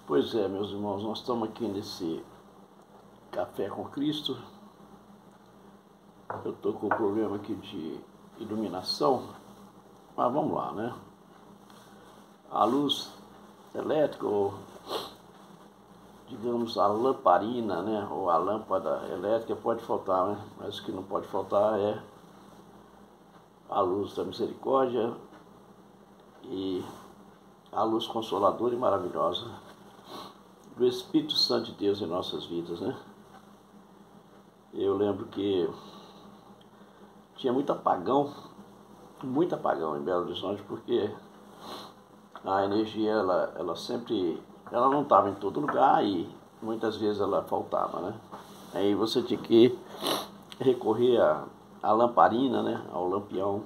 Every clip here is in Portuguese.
Pois é, meus irmãos, nós estamos aqui nesse Café com Cristo. Eu estou com um problema aqui de iluminação, mas vamos lá, né? A luz elétrica, ou digamos a lamparina, né? Ou a lâmpada elétrica pode faltar, né? Mas o que não pode faltar é a luz da misericórdia e a luz consoladora e maravilhosa do Espírito Santo de Deus em nossas vidas, né? Eu lembro que tinha muito apagão em Belo Horizonte, porque a energia, ela sempre, ela não estava em todo lugar e muitas vezes ela faltava, né? Aí você tinha que recorrer à lamparina, né? Ao lampião.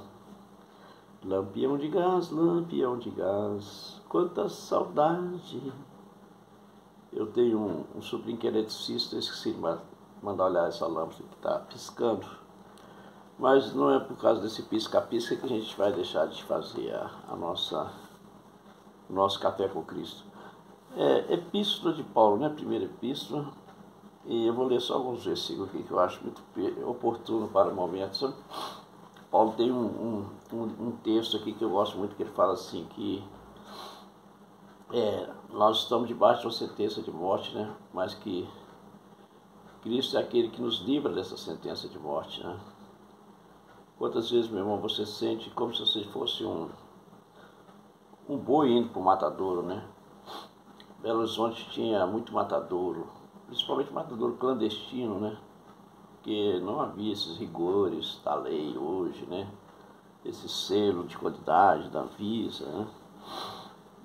Lampião de gás, quanta saudade. Eu tenho um sobrinho que é eletricista, eu esqueci de mandar olhar essa lâmpada que está piscando. Mas não é por causa desse pisca-pisca que a gente vai deixar de fazer o nosso Café com Cristo. É Epístola de Paulo, né? Primeira Epístola. E eu vou ler só alguns versículos aqui que eu acho muito oportuno para o momento. Paulo tem um texto aqui que eu gosto muito, que ele fala assim, que nós estamos debaixo de uma sentença de morte, né? Mas que Cristo é aquele que nos livra dessa sentença de morte, né? Quantas vezes, meu irmão, você sente como se você fosse um boi indo para o matadouro, né? Belo Horizonte tinha muito matadouro, principalmente matadouro clandestino, né? Porque não havia esses rigores da lei hoje, né? Esse selo de qualidade da Anvisa, né?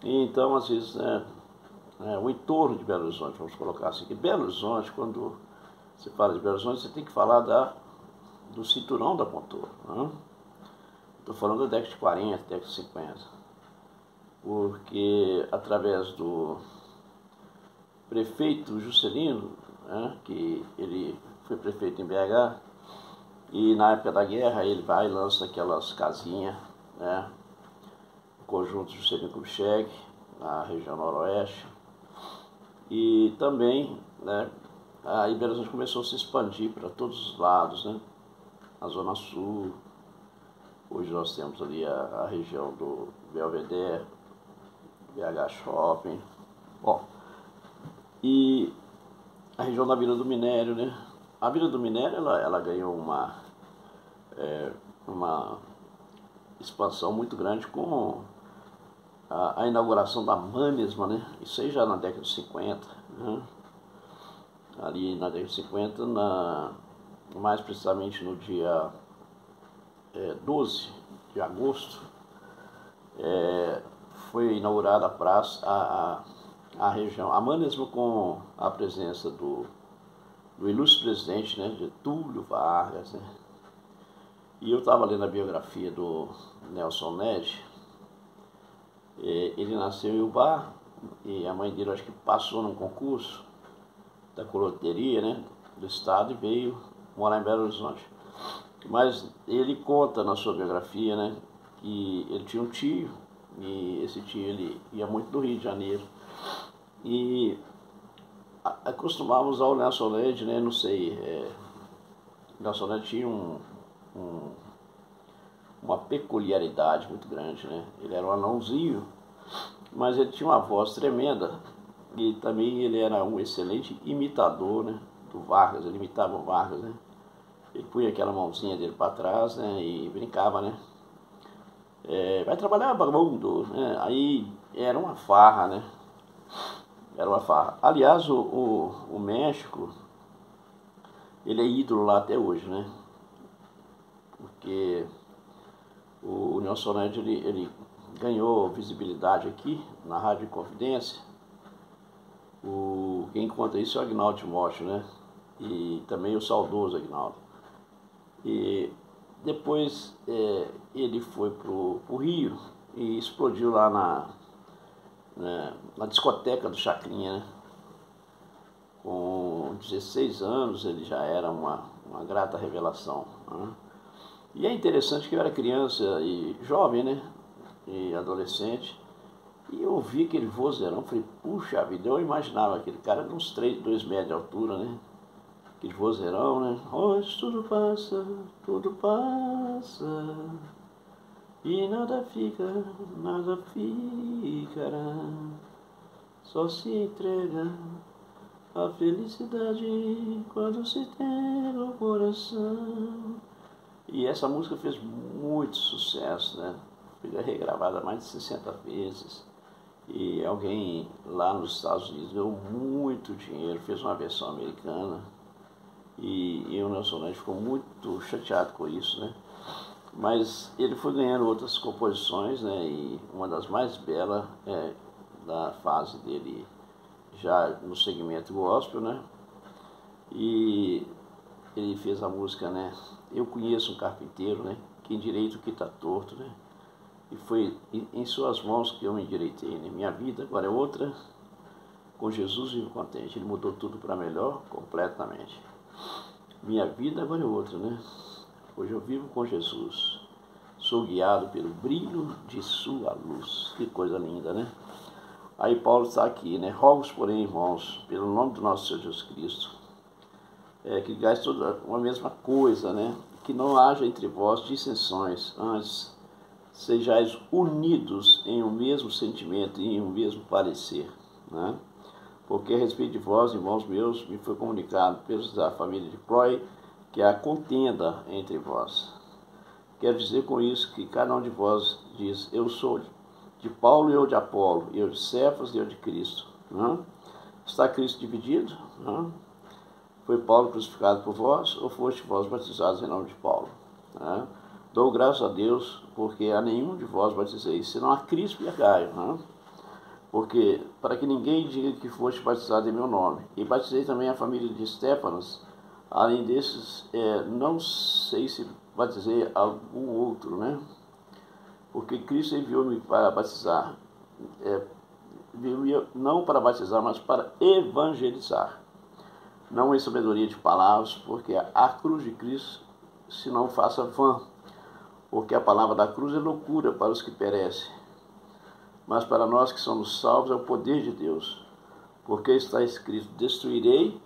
E então, às vezes, o entorno de Belo Horizonte, vamos colocar assim, que Belo Horizonte, quando você fala de Belo Horizonte, você tem que falar do cinturão da Pontoa, né? Estou falando da década de 40, década de 50, porque através do prefeito Juscelino, né, que ele foi prefeito em BH, e na época da guerra ele vai e lança aquelas casinhas, né, o conjunto Juscelino Kubitschek, na região noroeste, e também, né, aí Belo Horizonte começou a se expandir para todos os lados, né, a Zona Sul. Hoje nós temos ali a região do Belvedere, BH Shopping, e a região da Vila do Minério, né? A Vila do Minério, ela ganhou uma expansão muito grande com a inauguração da Manesma, né? Isso aí já na década de 50, né? Ali na década de 50, mais precisamente no dia 12 de agosto, foi inaugurada a praça, a região, a Manesma, com a presença do ilustre presidente, né, Getúlio Vargas, né? E eu estava lendo a biografia do Nelson Ned. Ele nasceu em Ubá e a mãe dele, acho que passou num concurso da coloteria, né, do estado, e veio morar em Belo Horizonte. Mas ele conta na sua biografia, né, que ele tinha um tio, e esse tio ele ia muito do Rio de Janeiro, e acostumávamos ao Nelson Ned, né, não sei, Nelson Ned tinha uma peculiaridade muito grande, né? Ele era um anãozinho, mas ele tinha uma voz tremenda, e também ele era um excelente imitador, né, do Vargas. Ele imitava o Vargas, né? Ele punha aquela mãozinha dele para trás, né, e brincava, né? Vai trabalhar, vagabundo, né? Aí era uma farra, né? Era uma farra. Aliás, o México, ele é ídolo lá até hoje, né? Porque o Nelson Ned, ele ganhou visibilidade aqui na Rádio Confidência. Quem conta isso é o Agnaldo Timóteo, né? E também o saudoso Agnaldo. E depois ele foi pro Rio e explodiu lá na discoteca do Chacrinha, né? Com 16 anos ele já era uma grata revelação, né? E é interessante que eu era criança e jovem, né, e adolescente, E eu ouvi aquele vozeirão, falei, puxa vida, eu imaginava aquele cara de uns 2 metros de altura, né? Aquele vozeirão, né? Hoje tudo passa, e nada ficará, só se entrega a felicidade quando se tem no coração. E essa música fez muito sucesso, né? Foi regravada mais de 60 vezes. E alguém lá nos Estados Unidos deu muito dinheiro, fez uma versão americana. E o Nelson Ned ficou muito chateado com isso, né? Mas ele foi ganhando outras composições, né? E uma das mais belas da fase dele já no segmento gospel, né? E ele fez a música, né? Eu conheço um carpinteiro, né? Que endireita o que está torto, né? E foi em suas mãos que eu me endireitei, né? Minha vida agora é outra, com Jesus vivo contente. Ele mudou tudo para melhor, completamente. Minha vida agora é outra, né? Hoje eu vivo com Jesus. Sou guiado pelo brilho de sua luz. Que coisa linda, né? Aí Paulo está aqui, né? Rogo-vos, porém, irmãos, pelo nome do nosso Senhor Jesus Cristo, que digais toda uma mesma coisa, né? Que não haja entre vós dissensões, antes sejais unidos em um mesmo sentimento e em um mesmo parecer, né? Porque a respeito de vós, irmãos meus, me foi comunicado pelos da família de Chloe que há contenda entre vós. Quero dizer com isso que cada um de vós diz, eu sou de Paulo e eu de Apolo, eu de Cefas e eu de Cristo. Né? Está Cristo dividido? Né? Foi Paulo crucificado por vós ou foste vós batizados em nome de Paulo? Né? Dou graças a Deus porque a nenhum de vós batizei, senão a Crispo e a Gaio. Né? Porque, para que ninguém diga que foste batizado em meu nome. E batizei também a família de Estéfanas. Além desses, não sei se batizei algum outro, né? Porque Cristo enviou-me para batizar. Não para batizar, mas para evangelizar. Não em sabedoria de palavras, porque a cruz de Cristo se não faça vã. Porque a palavra da cruz é loucura para os que perecem. Mas para nós que somos salvos é o poder de Deus. Porque está escrito, destruirei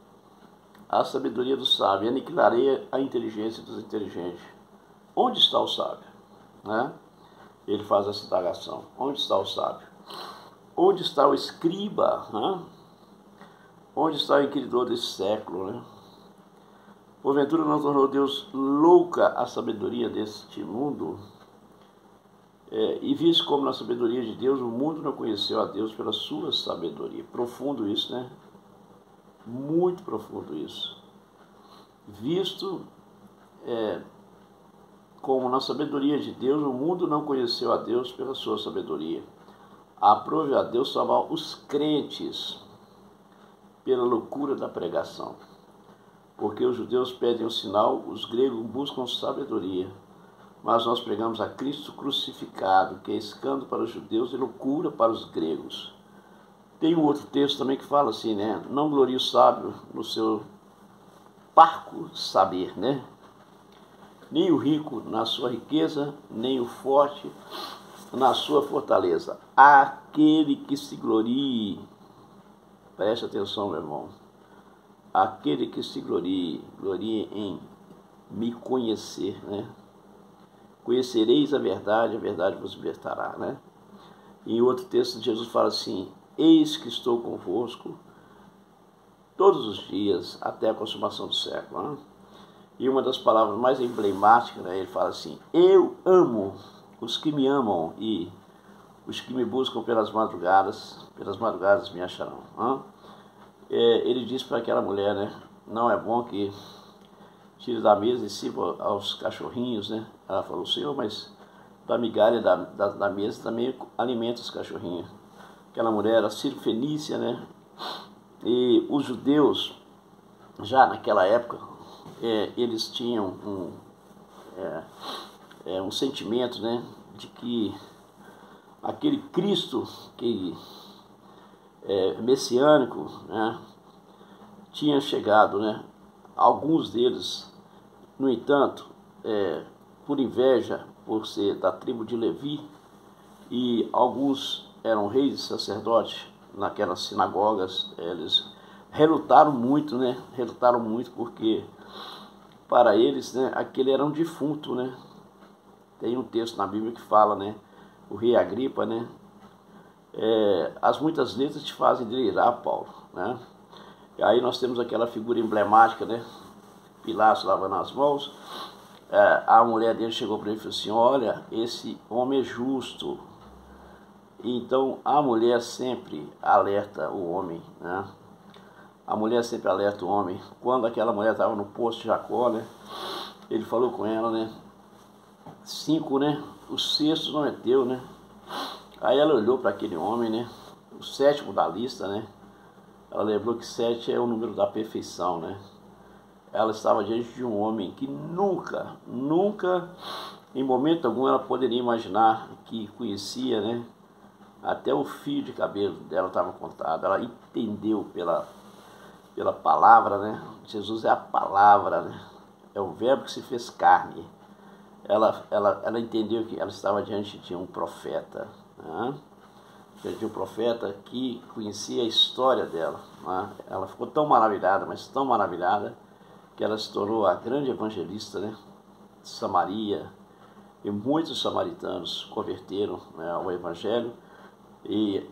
a sabedoria do sábio e aniquilarei a inteligência dos inteligentes. Onde está o sábio? Né? Ele faz essa indagação. Onde está o sábio? Onde está o escriba? Né? Onde está o inquiridor desse século? Né? Porventura não tornou Deus louca a sabedoria deste mundo? E visto como na sabedoria de Deus o mundo não conheceu a Deus pela sua sabedoria. Profundo isso, né? Muito profundo isso. Visto como na sabedoria de Deus o mundo não conheceu a Deus pela sua sabedoria. Aprove a Deus salvar os crentes pela loucura da pregação. Porque os judeus pedem o sinal, os gregos buscam sabedoria. Mas nós pregamos a Cristo crucificado, que é escândalo para os judeus e loucura para os gregos. Tem um outro texto também que fala assim, né? Não glorie o sábio no seu parco saber, né? Nem o rico na sua riqueza, nem o forte na sua fortaleza. Aquele que se glorie, preste atenção, meu irmão, aquele que se glorie em me conhecer, né? Conhecereis a verdade vos libertará, né? E em outro texto, Jesus fala assim, eis que estou convosco todos os dias até a consumação do século. Né? E uma das palavras mais emblemáticas, né, ele fala assim, eu amo os que me amam e os que me buscam pelas madrugadas me acharão. Né? Ele diz para aquela mulher, né, não é bom que tire da mesa e sirva aos cachorrinhos, né? Ela falou, Senhor, mas da migalha da mesa também alimenta os cachorrinhos. Aquela mulher era cirofenícia, né? E os judeus, já naquela época, eles tinham um sentimento, né? De que aquele Cristo que messiânico, né? Tinha chegado, né? Alguns deles, no entanto, por inveja, por ser da tribo de Levi, e alguns eram reis e sacerdotes naquelas sinagogas, eles relutaram muito, né? Relutaram muito porque para eles, né, aquele era um defunto, né? Tem um texto na Bíblia que fala, né? O rei Agripa, né? As muitas letras te fazem delirar, Paulo, né? E aí nós temos aquela figura emblemática, né? Pilatos lavando as mãos. A mulher dele chegou para ele e falou assim: olha, esse homem é justo. Então a mulher sempre alerta o homem, né? A mulher sempre alerta o homem. Quando aquela mulher estava no poço de Jacó, né? Ele falou com ela, né? 5, né? O sexto não é teu, né? Aí ela olhou para aquele homem, né? O sétimo da lista, né? Ela lembrou que 7 é o número da perfeição, né? Ela estava diante de um homem que nunca, em momento algum, ela poderia imaginar que conhecia, né? Até o fio de cabelo dela estava contado. Ela entendeu pela palavra, né? Jesus é a palavra, né? É o verbo que se fez carne. Ela entendeu que ela estava diante de um profeta, né? Diante de um profeta que conhecia a história dela, né? Ela ficou tão maravilhada, mas tão maravilhada, que ela se tornou a grande evangelista, né, de Samaria, e muitos samaritanos converteram, né, ao Evangelho e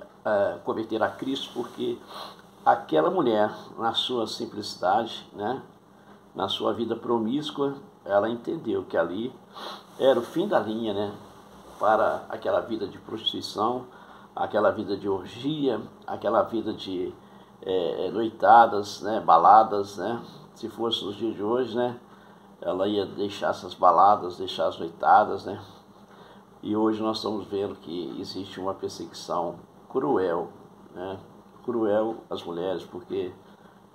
converteram a Cristo, porque aquela mulher, na sua simplicidade, né, na sua vida promíscua, ela entendeu que ali era o fim da linha, né, para aquela vida de prostituição, aquela vida de orgia, aquela vida de noitadas, né, baladas, né. Se fosse nos dias de hoje, né, ela ia deixar essas baladas, deixar as noitadas, né? E hoje nós estamos vendo que existe uma perseguição cruel, né? Cruel às mulheres, porque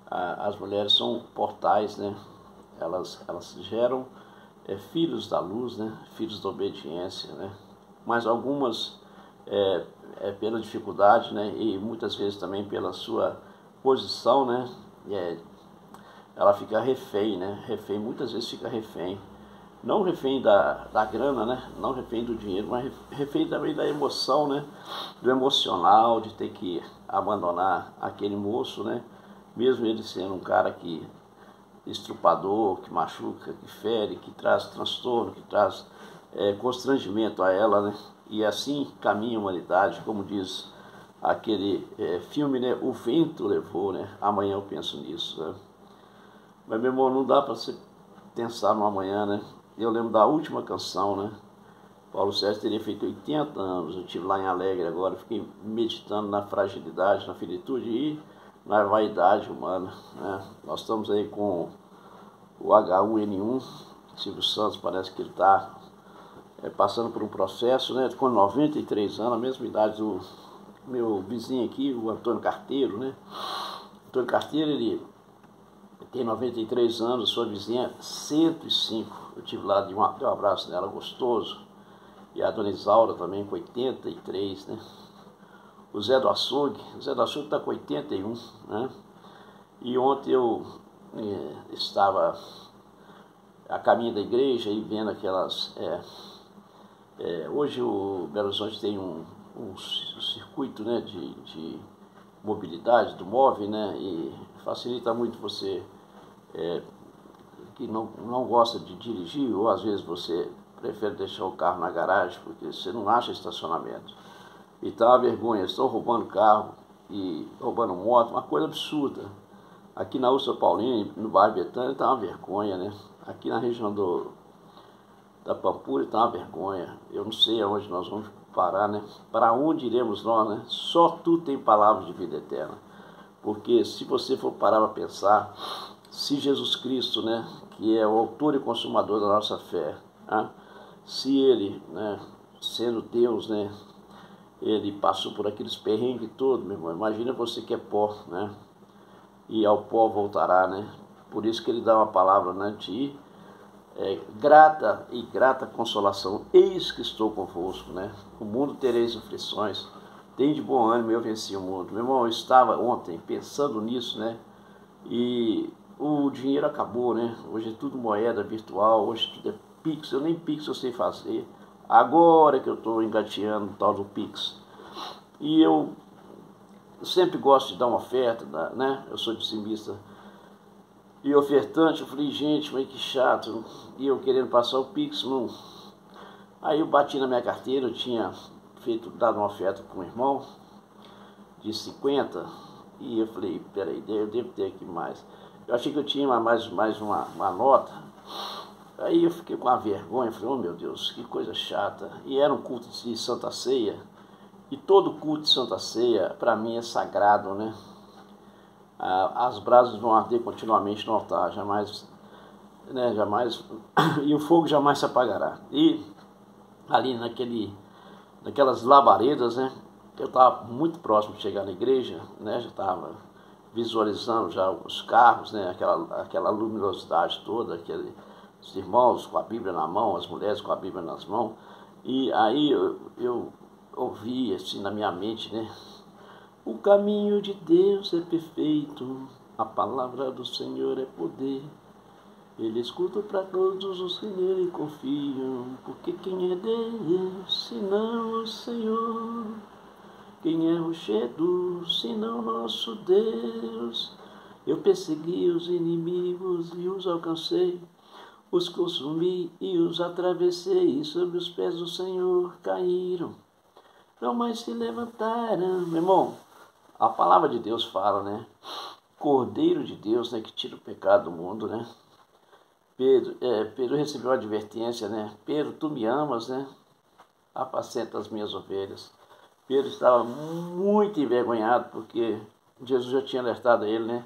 as mulheres são portais, né? Elas geram filhos da luz, né? Filhos da obediência, né? Mas algumas, pela dificuldade, né? E muitas vezes também pela sua posição, né? Ela fica refém, né? Refém, muitas vezes fica refém. Não refém da grana, né? Não refém do dinheiro, mas refém também da emoção, né? Do emocional, de ter que abandonar aquele moço, né? Mesmo ele sendo um cara que estrupador, que machuca, que fere, que traz transtorno, que traz constrangimento a ela, né? E assim caminha a humanidade, como diz aquele filme, né? O vento levou, né? Amanhã eu penso nisso, né? Mas, meu irmão, não dá para você pensar no amanhã, né? Eu lembro da última canção, né? Paulo Sérgio teria feito 80 anos. Eu estive lá em Alegre agora, fiquei meditando na fragilidade, na finitude e na vaidade humana, né? Nós estamos aí com o H1N1. Silvio Santos parece que ele está passando por um processo, né? Com 93 anos, a mesma idade do meu vizinho aqui, o Antônio Carteiro, né? Antônio Carteiro, ele tem 93 anos, sua vizinha 105. Eu tive lá, dei um abraço nela, gostoso. E a dona Isaura também com 83, né? O Zé do Açougue está com 81, né? E ontem eu estava a caminho da igreja e vendo aquelas... hoje o Belo Horizonte tem um circuito, né, de mobilidade do móvel, né? E facilita muito você que não gosta de dirigir, ou às vezes você prefere deixar o carro na garagem porque você não acha estacionamento. E tá uma vergonha, estão roubando carro e roubando moto, uma coisa absurda. Aqui na Úrsula Paulina, no bairro Betânia, tá uma vergonha, né? Aqui na região da Pampulha tá uma vergonha. Eu não sei aonde nós vamos parar, né? Para onde iremos nós, né? Só tu tem palavra de vida eterna. Porque se você for parar para pensar, se Jesus Cristo, né, que é o autor e consumador da nossa fé, né, se ele, né, sendo Deus, né, ele passou por aqueles perrengues todos, meu irmão, imagina você que é pó, né, e ao pó voltará, né, por isso que ele dá uma palavra, né, de grata consolação, eis que estou convosco, né, o mundo tereis aflições, tem de bom ânimo, eu venci o mundo. Meu irmão, eu estava ontem pensando nisso, né, e o dinheiro acabou, né? Hoje é tudo moeda virtual, hoje tudo é Pix, eu nem Pix eu sei fazer. Agora que eu estou engateando o tal do Pix. E eu sempre gosto de dar uma oferta, né? Eu sou dizimista e ofertante. Eu falei, gente, mas que chato. E eu querendo passar o Pix, não. Aí eu bati na minha carteira, eu tinha dado uma oferta com um irmão de 50, e eu falei, peraí, eu devo ter aqui mais. Eu achei que eu tinha mais uma nota. Aí eu fiquei com a vergonha, falei, oh meu Deus, que coisa chata. E era um culto de Santa Ceia, e todo culto de Santa Ceia, para mim, é sagrado, né? As brasas vão arder continuamente no altar, jamais, né, jamais, e o fogo jamais se apagará. E ali naquelas labaredas, né, eu estava muito próximo de chegar na igreja, né, já estava visualizando já os carros, né, aquela luminosidade toda, os irmãos com a Bíblia na mão, as mulheres com a Bíblia nas mãos, e aí eu ouvi assim na minha mente, né, o caminho de Deus é perfeito, a palavra do Senhor é poder. Ele escuta para todos os que nele confiam, porque quem é Deus, senão o Senhor? Quem é rochedo, senão nosso Deus? Eu persegui os inimigos e os alcancei, os consumi e os atravessei, e sobre os pés do Senhor caíram, não mais se levantaram. Meu irmão, a palavra de Deus fala, né? Cordeiro de Deus, né, que tira o pecado do mundo, né? Pedro recebeu a advertência, né? Pedro, tu me amas, né? Apacenta as minhas ovelhas. Pedro estava muito envergonhado, porque Jesus já tinha alertado a ele, né?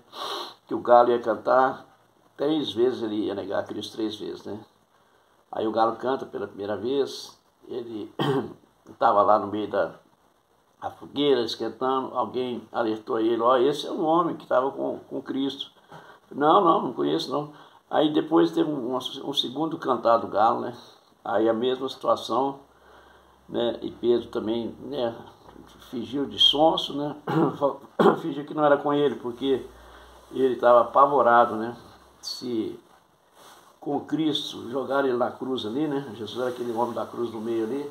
Que o galo ia cantar 3 vezes, ele ia negar Cristo 3 vezes, né? Aí o galo canta pela primeira vez, ele estava lá no meio da fogueira, esquentando, alguém alertou ele, ó, esse é um homem que estava com Cristo. Não conheço não. Aí depois teve um segundo cantar do galo, né? Aí a mesma situação, né? E Pedro também, né, fingiu de sonso, né? Fingiu que não era com ele, porque ele estava apavorado, né? Se com Cristo jogaram ele na cruz ali, né? Jesus era aquele homem da cruz no meio ali.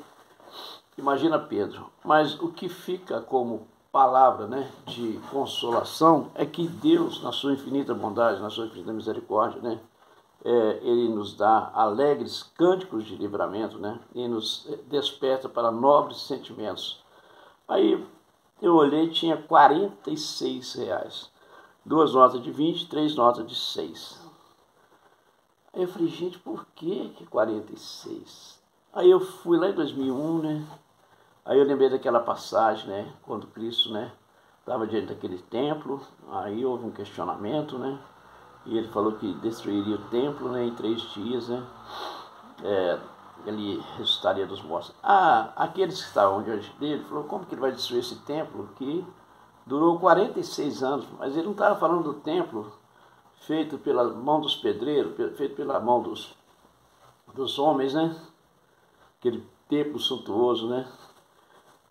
Imagina Pedro. Mas o que fica como palavra, né, de consolação é que Deus, na sua infinita bondade, na sua infinita misericórdia, né, ele nos dá alegres cânticos de livramento, né, e nos desperta para nobres sentimentos. Aí eu olhei, tinha R$ 46, 2 notas de 20, 3 notas de 6. Aí eu falei, gente, por que 46? Aí eu fui lá em 2001, né? Aí eu lembrei daquela passagem, né? Quando Cristo, né, estava diante daquele templo, aí houve um questionamento, né? E ele falou que destruiria o templo, né, em 3 dias, né? Ele ressuscitaria dos mortos. Aqueles que estavam diante dele, falou, como que ele vai destruir esse templo que durou 46 anos? Mas ele não estava falando do templo feito pela mão dos pedreiros, feito pela mão dos homens, né? Aquele templo suntuoso, né?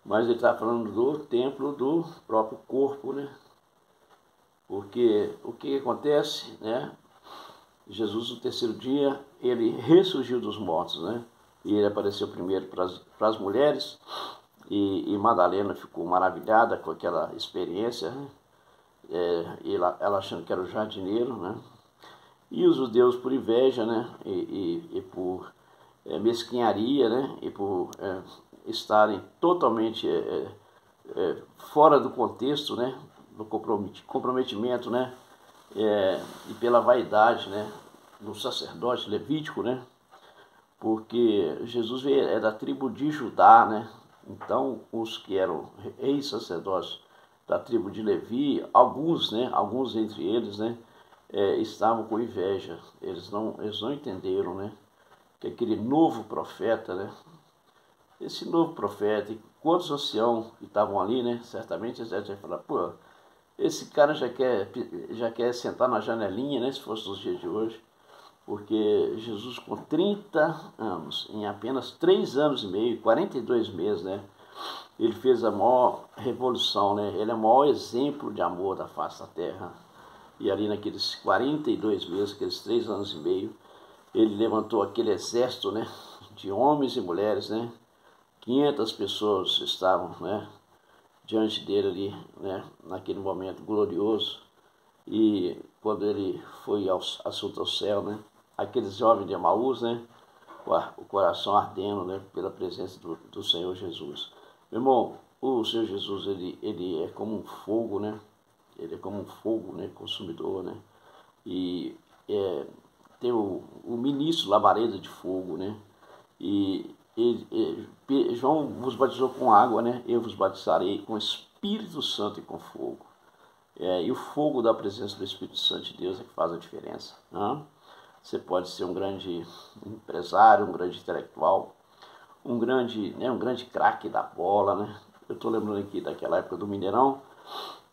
Mas ele está falando do templo do próprio corpo, né? Porque o que acontece, né? Jesus, no 3º dia, ele ressurgiu dos mortos, né? E ele apareceu primeiro para as mulheres, e Madalena ficou maravilhada com aquela experiência, né? Ela achando que era o jardineiro, né? E os judeus, por inveja, né? E por mesquinharia, né? E por estarem totalmente fora do contexto, né? Do comprometimento, né? E pela vaidade, né? Do sacerdote levítico, né? Porque Jesus é da tribo de Judá, né? Então, os que eram reis sacerdotes da tribo de Levi, alguns entre eles, né, estavam com inveja. Eles não entenderam, né, que aquele novo profeta, né, esse novo profeta, e quantos anciãos que estavam ali, né, certamente eles devem falar, pô, esse cara já quer sentar na janelinha, né, se fosse nos dias de hoje, porque Jesus, com 30 anos, em apenas 3 anos e meio, 42 meses, né, ele fez a maior revolução, né? Ele é o maior exemplo de amor da face da terra. E ali naqueles 42 meses, aqueles 3 anos e meio, ele levantou aquele exército, né, de homens e mulheres, né? 500 pessoas estavam, né, diante dele ali, né, naquele momento glorioso. E quando ele foi assunto ao céu, né, aqueles jovens de Emaús, né, o coração ardendo, né, pela presença do Senhor Jesus. Meu irmão, o Senhor Jesus, ele é como um fogo, né, ele é como um fogo, né, consumidor, né, e tem o ministro labareda de fogo, né, e João vos batizou com água, né, eu vos batizarei com Espírito Santo e com fogo. E o fogo da presença do Espírito Santo de Deus é que faz a diferença. Né? Você pode ser um grande empresário, um grande intelectual, um grande craque da bola, né? Eu estou lembrando aqui daquela época do Mineirão,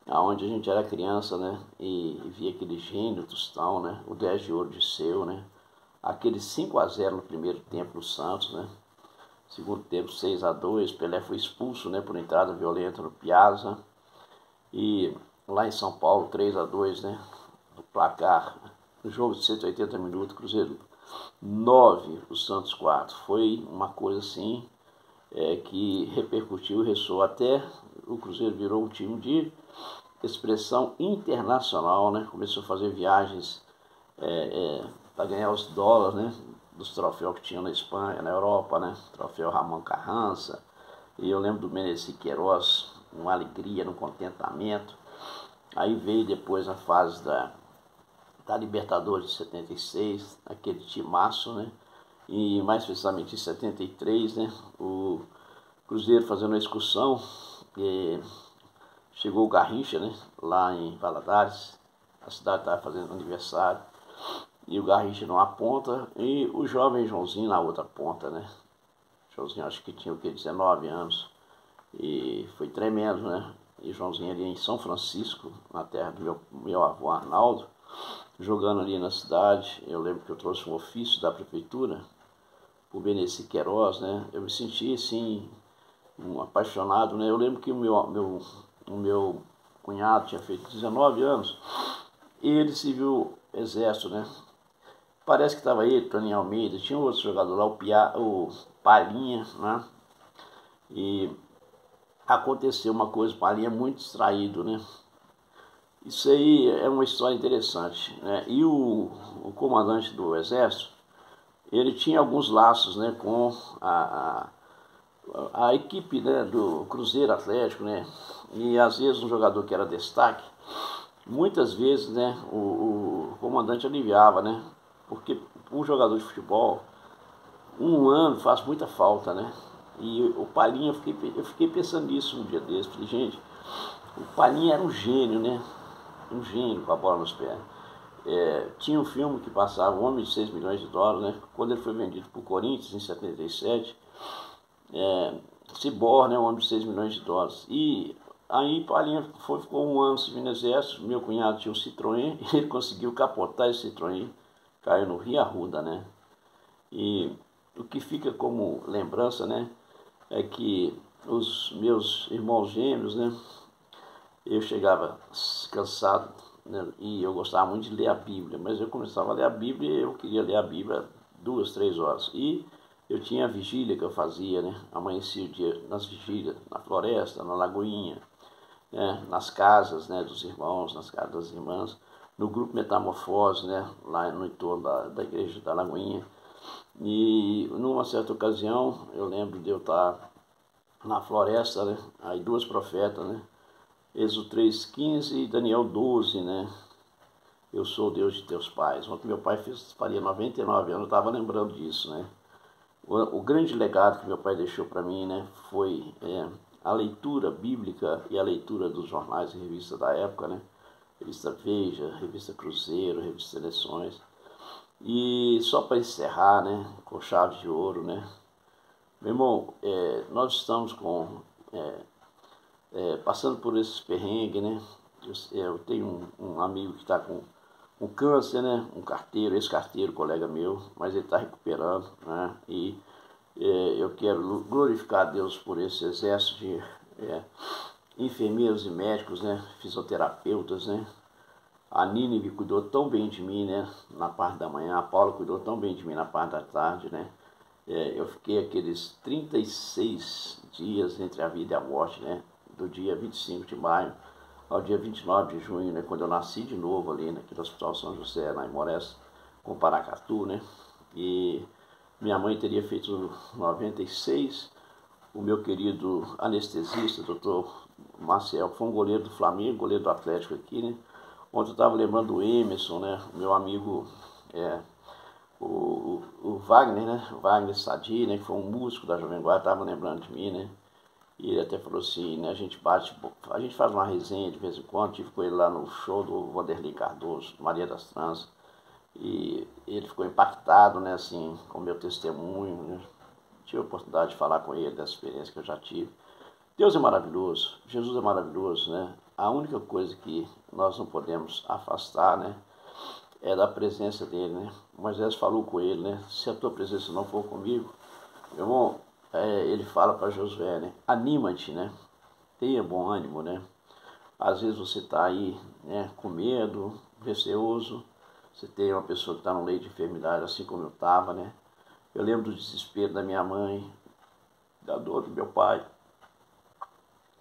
onde a gente era criança, né? E via aquele gênio Tostão, né? O 10 de ouro de Seu, né? Aquele 5-0 no primeiro tempo do Santos, né? Segundo tempo 6-2, Pelé foi expulso, né? Por entrada violenta no Piazza. E lá em São Paulo, 3-2, né? No placar, no jogo de 180 minutos, Cruzeiro 9, o Santos 4. Foi uma coisa assim que repercutiu e ressoou até o Cruzeiro virou um time de expressão internacional, né? Começou a fazer viagens para ganhar os dólares, né? Dos troféus que tinham na Espanha, na Europa, né? Troféu Ramon Carranza. E eu lembro do Menezes Queiroz, uma alegria, um contentamento. Aí veio depois a fase da Libertadores de 76, aquele timaço, né? E mais precisamente em 73, né? O Cruzeiro fazendo uma excursão, chegou o Garrincha, né? Lá em Valadares, a cidade estava fazendo aniversário, e o Garrincha numa ponta e o jovem Joãozinho na outra ponta, né? Joãozinho acho que tinha o que, 19 anos, e foi tremendo, né? E Joãozinho ali em São Francisco, na terra do meu avô Arnaldo, jogando ali na cidade. Eu lembro que eu trouxe um ofício da prefeitura, o Menezes Queiroz, né? Eu me senti assim, um apaixonado, né? Eu lembro que o meu cunhado tinha feito 19 anos e ele serviu exército, né? Parece que estava ele, Toninho Almeida, tinha outro jogador lá, o Palhinha, né? E aconteceu uma coisa, o Palhinha muito distraído, né? Isso aí é uma história interessante, né? E o comandante do exército, ele tinha alguns laços, né, com a equipe, né, do Cruzeiro Atlético, né? E às vezes um jogador que era destaque, muitas vezes, né, o comandante aliviava, né? Porque um jogador de futebol, um ano faz muita falta, né? E o Palhinha, eu fiquei pensando nisso um dia desse, falei, gente, o Palhinha era um gênio, né? Um gênio com a bola nos pés. Tinha um filme que passava, O Homem de 6 milhões de dólares, né? Quando ele foi vendido para o Corinthians em 77, Cibor, né? O Homem de 6 milhões de dólares. E aí Palhinha ficou um ano servindo no exército, meu cunhado tinha um Citroën, e ele conseguiu capotar esse Citroën, caiu no Rio Arruda, né? E o que fica como lembrança, né? É que os meus irmãos gêmeos, né? Eu chegava cansado, né, e eu gostava muito de ler a Bíblia, mas eu começava a ler a Bíblia e eu queria ler a Bíblia 2, 3 horas. E eu tinha a vigília que eu fazia, né? Amanhecia o dia nas vigílias, na floresta, na lagoinha, né? Nas casas, né, dos irmãos, nas casas das irmãs, no grupo Metamorfose, né? Lá no entorno da igreja da Lagoinha. E numa certa ocasião, eu lembro de eu estar na floresta, né? Aí duas profetas, né? Êxodo 3,15 e Daniel 12, né? Eu sou o Deus de teus pais. Ontem meu pai faria 99 anos, eu estava lembrando disso, né? O grande legado que meu pai deixou para mim, né, foi a leitura bíblica e a leitura dos jornais e revistas da época, né? Revista Veja, Revista Cruzeiro, Revista Seleções. E só para encerrar, né, com chave de ouro, né? Meu irmão, nós estamos passando por esses perrengues, né? Eu tenho um amigo que está com câncer, né? Um carteiro, ex-carteiro, colega meu, mas ele está recuperando, né? E eu quero glorificar a Deus por esse exército de enfermeiros e médicos, né? Fisioterapeutas, né? A Nínive cuidou tão bem de mim, né? Na parte da manhã, a Paula cuidou tão bem de mim na parte da tarde, né? Eu fiquei aqueles 36 dias entre a vida e a morte, né? do dia 25 de maio ao dia 29 de junho, né, quando eu nasci de novo ali, naquele Hospital São José, lá em Moraes, com Paracatu, né, e minha mãe teria feito 96, o meu querido anestesista, doutor Marcel, foi um goleiro do Flamengo, goleiro do Atlético aqui, né, ontem eu estava lembrando do Emerson, né, meu amigo, o Wagner, né, o Wagner Sadi, né, que foi um músico da Jovem Guarda, estava lembrando de mim, né, e ele até falou assim, né, a gente faz uma resenha de vez em quando, tive com ele lá no show do Vanderlei Cardoso, Maria das Trans, e ele ficou impactado, né, assim, com o meu testemunho, né, tive a oportunidade de falar com ele dessa experiência que eu já tive. Deus é maravilhoso, Jesus é maravilhoso, né, a única coisa que nós não podemos afastar, né, é da presença dele, né, Moisés falou com ele, né, se a tua presença não for comigo, meu irmão, ele fala para Josué, né? Anima-te, né? Tenha bom ânimo, né? Às vezes você está aí, né, com medo, receoso. Você tem uma pessoa que está no leito de enfermidade, assim como eu estava, né? Eu lembro do desespero da minha mãe, da dor do meu pai.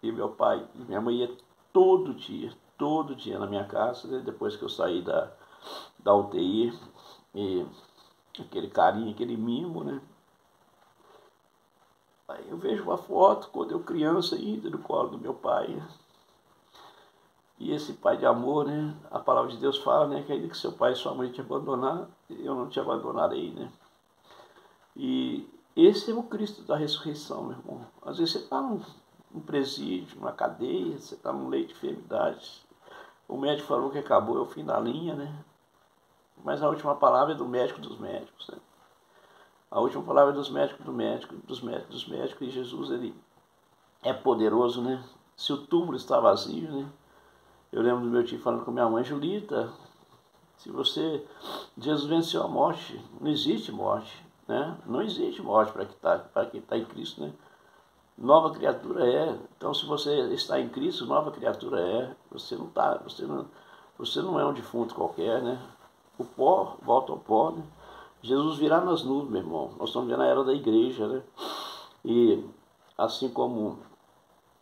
E minha mãe ia todo dia na minha casa, né? Depois que eu saí da UTI. E aquele carinho, aquele mimo, né? Aí eu vejo uma foto, quando eu criança ainda, no colo do meu pai. E esse pai de amor, né? A palavra de Deus fala, né? Que ainda que seu pai e sua mãe te abandonar, eu não te abandonarei, né? E esse é o Cristo da ressurreição, meu irmão. Às vezes você está num presídio, numa cadeia, você está num leito de enfermidade. O médico falou que acabou, é o fim da linha, né? Mas a última palavra é do médico dos médicos, né? A última palavra é dos médicos, dos médicos, e Jesus, ele é poderoso, né? Se o túmulo está vazio, né? Eu lembro do meu tio falando com minha mãe, Julita, Jesus venceu a morte, não existe morte, né? Não existe morte para quem está em Cristo, né? Nova criatura é. Então, se você está em Cristo, nova criatura é. Você não é um defunto qualquer, né? O pó volta ao pó, né? Jesus virá nas nuvens, meu irmão. Nós estamos vendo a era da igreja, né? E assim como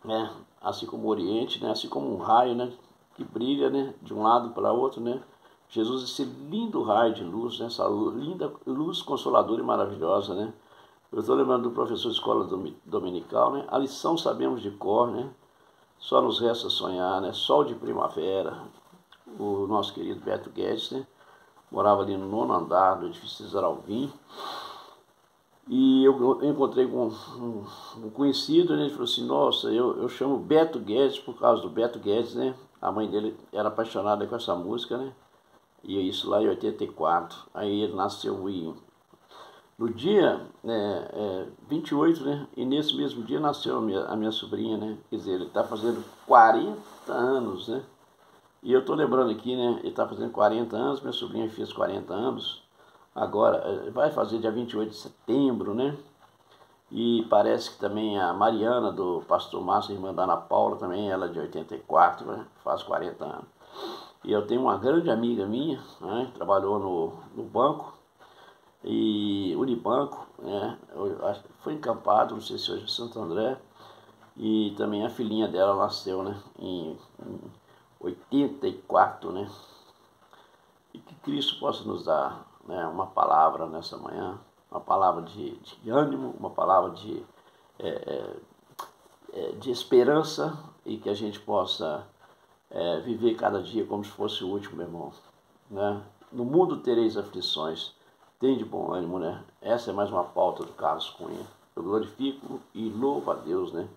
o Oriente, né? Assim como um raio, né? Que brilha, né? De um lado para o outro, né? Jesus, esse lindo raio de luz, né? Essa linda luz consoladora e maravilhosa, né? Eu estou lembrando do professor de escola dominical, né? A lição sabemos de cor, né? Só nos resta sonhar, né? Sol de primavera. O nosso querido Beto Guedes, né? Morava ali no 9º andar do edifício Cesar Alvim. E eu encontrei com um conhecido, né? Ele falou assim, nossa, eu chamo Beto Guedes por causa do Beto Guedes, né? A mãe dele era apaixonada com essa música, né? E isso lá em 84. Aí ele nasceu no dia 28, né? E nesse mesmo dia nasceu a minha sobrinha, né? Quer dizer, ele está fazendo 40 anos, né? E eu estou lembrando aqui, né? Ele está fazendo 40 anos, minha sobrinha fez 40 anos. Agora, vai fazer dia 28 de setembro, né? E parece que também a Mariana, do pastor Márcio, irmã da Ana Paula, também, ela é de 84, né? Faz 40 anos. E eu tenho uma grande amiga minha, né? Trabalhou no banco, e Unibanco, né? Foi encampado, não sei se hoje é Santo André. E também a filhinha dela nasceu, né? Em 84, né? E que Cristo possa nos dar, né, uma palavra nessa manhã, uma palavra de ânimo, uma palavra de esperança, e que a gente possa viver cada dia como se fosse o último, meu irmão, né? No mundo tereis aflições, tem de bom ânimo, né? Essa é mais uma pauta do Carlos Cunha. Eu glorifico e louvo a Deus, né?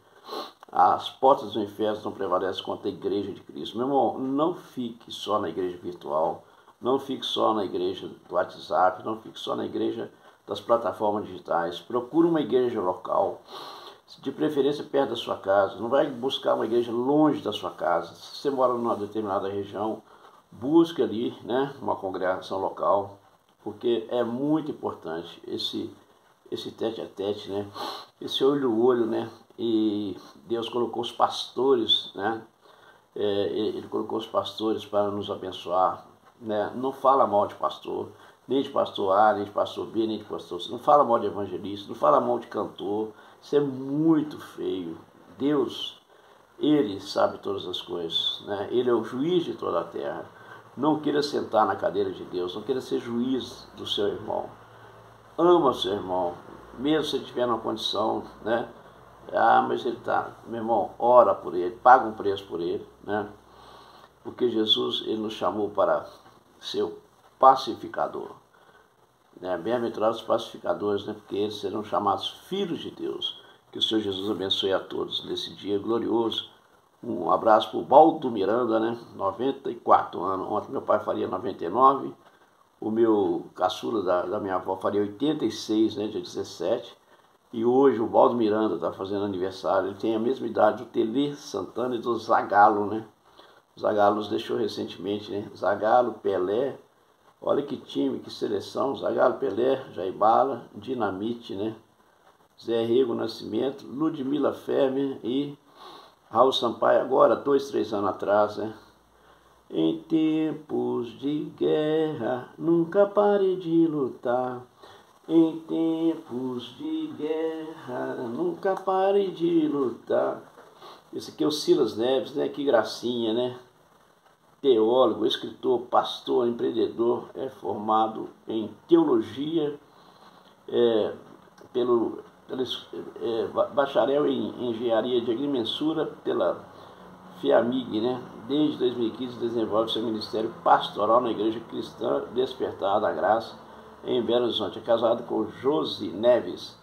As portas do inferno não prevalecem contra a igreja de Cristo. Meu irmão, não fique só na igreja virtual, não fique só na igreja do WhatsApp, não fique só na igreja das plataformas digitais. Procure uma igreja local, de preferência perto da sua casa. Não vai buscar uma igreja longe da sua casa. Se você mora numa determinada região, busque ali, né, uma congregação local, porque é muito importante esse tete a tete, né? Esse olho a olho, né? E Deus colocou os pastores, né? Ele colocou os pastores para nos abençoar, né? Não fala mal de pastor, nem de pastor A, nem de pastor B, nem de pastor C. Não fala mal de evangelista, não fala mal de cantor. Isso é muito feio. Deus Ele sabe todas as coisas, né? Ele é o juiz de toda a terra. Não queira sentar na cadeira de Deus, não queira ser juiz do seu irmão. Ama o seu irmão, mesmo se ele tiver uma condição, né? Ah, mas ele está, meu irmão, ora por ele, paga um preço por ele, né? Porque Jesus, ele nos chamou para ser o pacificador, né? Bem-aventurados os pacificadores, né? Porque eles serão chamados filhos de Deus. Que o Senhor Jesus abençoe a todos nesse dia glorioso. Um abraço para o Baldo Miranda, né? 94 anos. Ontem meu pai faria 99. O meu caçula da minha avó faria 86, né? Dia 17. E hoje o Baldo Miranda está fazendo aniversário. Ele tem a mesma idade do Tele Santana e do Zagallo, né? O Zagallo nos deixou recentemente, né? Zagallo, Pelé. Olha que time, que seleção. Zagallo, Pelé, Jair Bala, Dinamite, né? Zé Rego Nascimento, Ludmila Fermer e Raul Sampaio, agora, 2, 3 anos atrás, né? Em tempos de guerra, nunca pare de lutar. Em tempos de guerra, nunca pare de lutar. Esse aqui é o Silas Neves, né? Que gracinha, né? Teólogo, escritor, pastor, empreendedor, é formado em teologia, pelo bacharel em engenharia de agrimensura pela FIAMIG, né? Desde 2015 desenvolve seu ministério pastoral na Igreja Cristã Despertar da Graça, em Belo Horizonte. É casado com Josi Neves,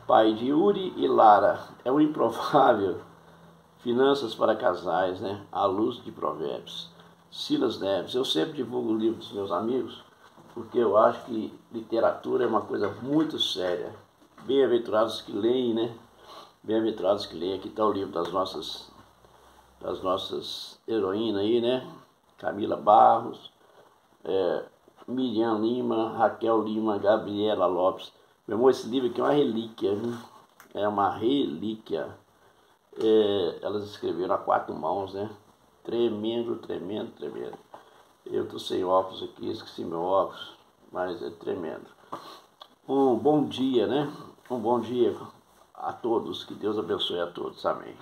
pai de Yuri e Lara. É o improvável Finanças para Casais, né? À luz de Provérbios. Silas Neves. Eu sempre divulgo o livro dos meus amigos, porque eu acho que literatura é uma coisa muito séria. Bem-aventurados que leem, né? Bem-aventurados que leem. Aqui está o livro das nossas heroínas aí, né? Camila Barros, Miriam Lima, Raquel Lima, Gabriela Lopes. Meu irmão, esse livro aqui é uma relíquia, viu? É uma relíquia. Elas escreveram a 4 mãos, né? Tremendo, tremendo, tremendo. Eu estou sem óculos aqui, esqueci meu óculos, mas é tremendo. Um bom dia, né? Um bom dia a todos. Que Deus abençoe a todos. Amém.